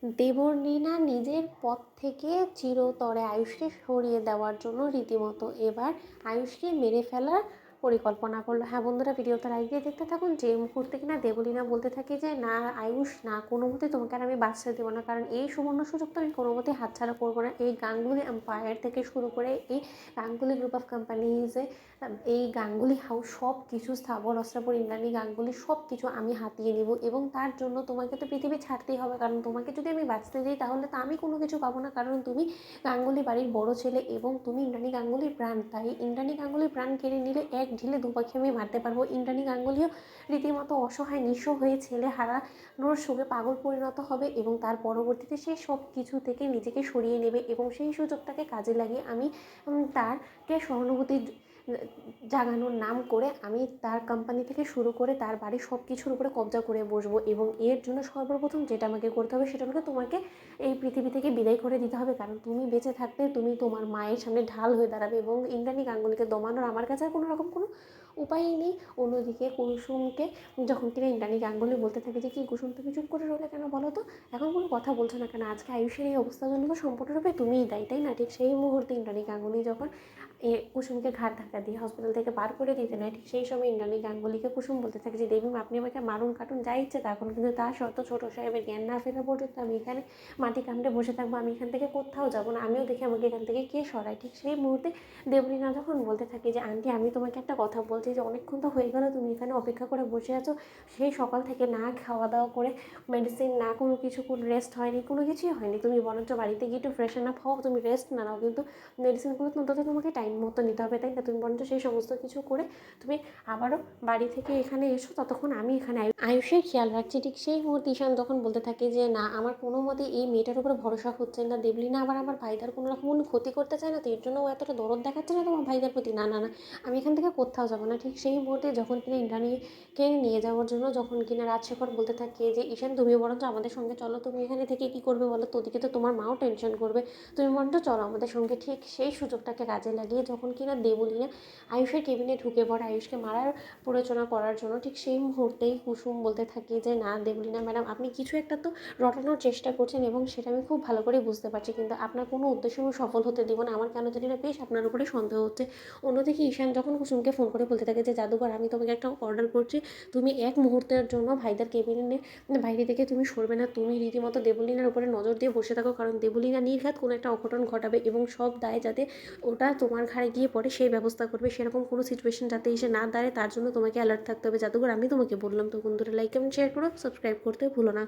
দেবলীনা নিজের পদ থেকে চিরতরে আয়ুষকে সরিয়ে দেওয়ার জন্য রীতিমতো এবার আয়ুষকে মেরে ফেলার পরিকল্পনা করলো। হ্যাঁ বন্ধুরা, ভিডিওটা লাইক দিয়ে দেখতে থাকুন। যে মুহূর্তে কিনা দেবলীনা বলতে থাকে যে না আয়ুষ, না কোনো মতেই তোমাকে আর আমি বাঁচতে দেবো না, কারণ এই সুবর্ণ সুযোগ তো আমি কোনো মতেই হাতছাড়া করবো না। এই গাঙ্গুলি এম্পায়ার থেকে শুরু করে এই গাঙ্গুলি গ্রুপ অফ কোম্পানিজে, এই গাঙ্গুলি হাউস সব কিছু স্থাবর অস্থাবর ইন্দ্রাণী গাঙ্গুলি সব কিছু আমি হাতিয়ে নেব, এবং তার জন্য তোমাকে তো পৃথিবী ছাড়তেই হবে, কারণ তোমাকে যদি আমি বাঁচতে দিই তাহলে তো আমি কোনো কিছু পাবো না, কারণ তুমি গাঙ্গুলি বাড়ির বড় ছেলে এবং তুমি ইন্দ্রাণী গাঙ্গুলির প্রাণ। তাই ইন্দ্রাণী গাঙ্গুলির প্রাণ কেড়ে নিলে এক ঢিলে দুপাখি আমি মারতে পারবো। ইন্দ্রাণী গাঙ্গুলিও রীতিমতো অসহায় নিঃস্ব হয়ে ছেলে হারানোর সঙ্গে পাগল পরিণত হবে, এবং তার পরবর্তীতে সে সব কিছু থেকে নিজেকে সরিয়ে নেবে, এবং সেই সুযোগটাকে কাজে লাগিয়ে আমি তারকে সহানুভূতি জাগানোর নাম করে আমি তার কোম্পানি থেকে শুরু করে তার বাড়ির সব কিছুর উপরে কবজা করে বসবো। এবং এর জন্য সর্বপ্রথম যেটা আমাকে করতে হবে সেটা হলো তোমাকে এই পৃথিবী থেকে বিদায় করে দিতে হবে, কারণ তুমি বেঁচে থাকতে তুমি তোমার মায়ের সামনে ঢাল হয়ে দাঁড়াবে, এবং ইন্দ্রাণী গাঙ্গুলিকে দমানোর আমার কাছে আর কোনো রকম কোনো উপায়ই নেই। অন্যদিকে কুসুমকে যখন কিনা ইন্দ্রাণী গাঙ্গুলি বলতে থাকে যে কি কুসুম তুমি চুপ করে রইলে কেন বলো তো, এখন কোনো কথা বলছো না কেন, আজকে আয়ুষের এই অবস্থার জন্য তো সম্পূর্ণরূপে তুমিই দায়ী, তাই না? ঠিক সেই মুহূর্তে ইন্দ্রাণী গাঙ্গুলি যখন কুসুমকে ঘাট ধাক্কা দিয়ে হসপিটাল থেকে বার করে দিতে নেয়, ঠিক সেই সময় ইন্দ্রাণী গাঙ্গুলিকে কুসুম বলতে থাকে যে দেবী আপনি আমাকে মারুন কাটুন যা ইচ্ছে তা করুন, কিন্তু তা সত্ত্বেও ছোটো সাহেবের জ্ঞান না ফেরা পর্যন্ত আমি এখানে মাটি কামড়ে বসে থাকবো, আমি এখান থেকে কোথাও যাবো না, আমিও দেখি আমাকে এখান থেকে কে সরায়। ঠিক সেই মুহূর্তে দেবলীনা যখন বলতে থাকে যে আন্টি আমি তোমাকে একটা কথা বলছি, যে অনেকক্ষণ তো হয়ে গেলো তুমি এখানে অপেক্ষা করে বসে আছো, সেই সকাল থেকে না খাওয়া দাওয়া করে মেডিসিন না কোনো কিছু, কোনো রেস্ট হয়নি, কোনো কিছুই হয়নি, তুমি বরঞ্চ বাড়িতে গিয়ে একটু ফ্রেশন আপ হও, তুমি রেস্ট না নাও, কিন্তু মেডিসিনগুলো অন্তত তোমাকে টাইম মতো নিতে হবে, তাই না? তুমি বরঞ্চ সেই সমস্ত কিছু করে তুমি আবারও বাড়ি থেকে এখানে এসো, ততক্ষণ আমি এখানে আয়ুষের খেয়াল রাখছি। ঠিক সেই মুহূর্তে ঈশান তখন বলতে থাকে যে না আমার কোনো মতে এই মেয়েটার উপরে ভরসা হচ্ছে না, দেবলীনা আবার আমার ভাইদার কোনো রকম কোনো ক্ষতি করতে চায় না, তো এর জন্য ও এতটা দরদ দেখাচ্ছে না তোমার ভাইদার প্রতি, না না না আমি এখান থেকে কোথাও যাবো না। ঠিক সেই মুহূর্তে যখন কিনা ইন্দ্রাণীকে নিয়ে যাওয়ার জন্য যখন কিনা রাজশেখর বলতে থাকে যে ঈশান তুমি বরঞ্চ আমাদের সঙ্গে চলো, তুমি এখানে থেকে কী করবে বলো তো, ওদিকে তো তোমার মাও টেনশন করবে, তুমি বরঞ্চ চলো আমাদের সঙ্গে। ঠিক সেই সুযোগটাকে কাজে লাগিয়ে যখন কিনা দেবলীনা আয়ুষের কেবিনে ঢুকে পড়ে আয়ুষকে মারার প্ররোচনা করার জন্য, ঠিক সেই মুহূর্তেই কুসুম বলতে থাকে যে না দেবলীনা ম্যাডাম আপনি কিছু একটা তো রটানোর চেষ্টা করছেন, এবং সেটা আমি খুব ভালো করে বুঝতে পারছি, কিন্তু আপনার কোনো উদ্দেশ্য আমি সফল হতে দিব না, আমার কেন জানি না বেশ আপনার উপরে সন্দেহ হচ্ছে। অন্যদিকে ঈশান যখন কুসুমকে ফোন করে বলতে থাকে যে জাদুঘর আমি তোমাকে একটা অর্ডার করছি, তুমি এক মুহূর্তের জন্য ভাইদার কেবিনে বাইরে থেকে তুমি সরবে না, তুমি রীতিমতো দেবলীনার উপরে নজর দিয়ে বসে থাকো, কারণ দেবলীনা নির্ঘাত কোনো একটা অঘটন ঘটাবে, এবং সব দায় যাতে ওটা তোমার ঘাড়ে গিয়ে পড়ে সেই ব্যবস্থা করবে, সেরকম কোনো সিচুয়েশন যাতে এসে না দাঁড়ায় তার জন্য তোমাকে অ্যালার্ট থাকতে হবে। জাদুঘর আমি তোমাকে বললাম। তো বন্ধুরা লাইক কমেন্ট শেয়ার করো, সাবস্ক্রাইব করতে ভুলো না।